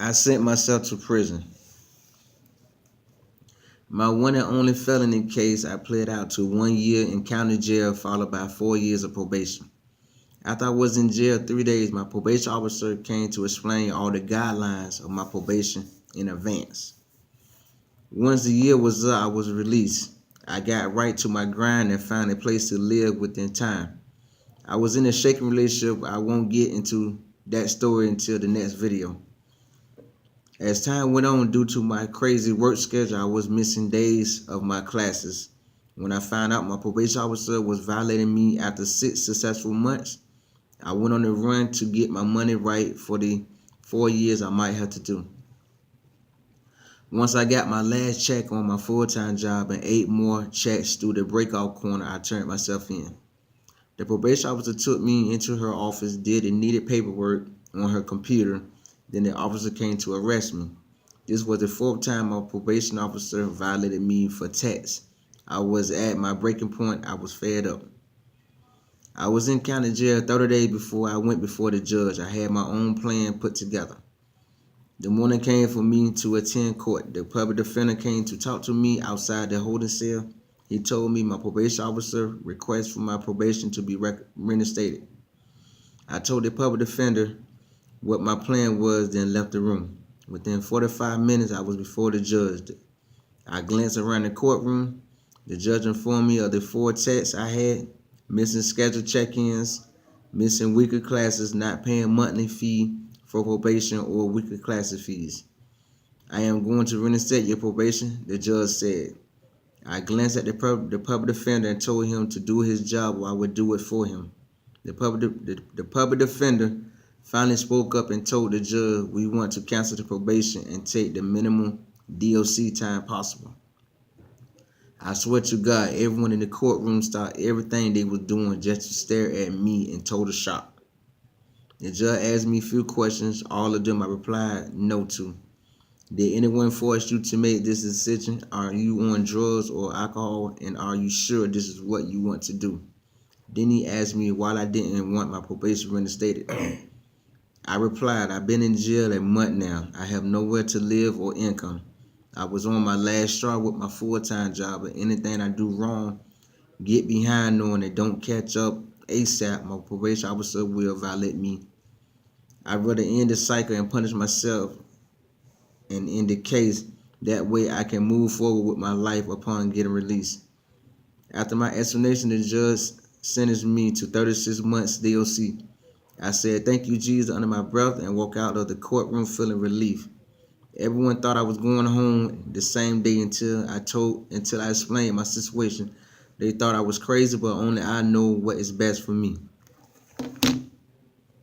I sent myself to prison. My one and only felony case I pled out to 1 year in county jail followed by 4 years of probation. After I was in jail 3 days, my probation officer came to explain all the guidelines of my probation in advance. Once the year was up, I was released. I got right to my grind and found a place to live within time. I was in a shaky relationship. I won't get into that story until the next video. As time went on, due to my crazy work schedule, I was missing days of my classes. When I found out my probation officer was violating me after 6 successful months, I went on a run to get my money right for the 4 years I might have to do. Once I got my last check on my full-time job and 8 more checks through the breakout corner, I turned myself in. The probation officer took me into her office, did the needed paperwork on her computer. Then the officer came to arrest me. This was the 4th time my probation officer violated me for text. I was at my breaking point. I was fed up. I was in county jail 30 days before I went before the judge. I had my own plan put together. The morning came for me to attend court. The public defender came to talk to me outside the holding cell. He told me my probation officer requested for my probation to be reinstated. I told the public defender what my plan was, then left the room. Within 45 minutes, I was before the judge. I glanced around the courtroom. The judge informed me of the 4 texts I had: missing scheduled check-ins, missing weekly classes, not paying monthly fee for probation or weekly classes fees. I am going to reinstate your probation, the judge said. I glanced at the public defender and told him to do his job or I would do it for him. The public defender finally spoke up and told the judge, we want to cancel the probation and take the minimum DOC time possible. I swear to God, everyone in the courtroom stopped everything they were doing just to stare at me in total shock. The judge asked me a few questions. All of them I replied no to. Did anyone force you to make this decision? Are you on drugs or alcohol? And are you sure this is what you want to do? Then he asked me why I didn't want my probation reinstated. I replied, I've been in jail a month now. I have nowhere to live or income. I was on my last straw with my full-time job, but anything I do wrong, get behind on and don't catch up ASAP, my probation officer will violate me. I'd rather end the cycle and punish myself and end the case. That way I can move forward with my life upon getting released. After my explanation, the judge sentenced me to 36 months DOC. I said, thank you, Jesus, under my breath and walked out of the courtroom feeling relief. Everyone thought I was going home the same day until I explained my situation. They thought I was crazy, but only I know what is best for me.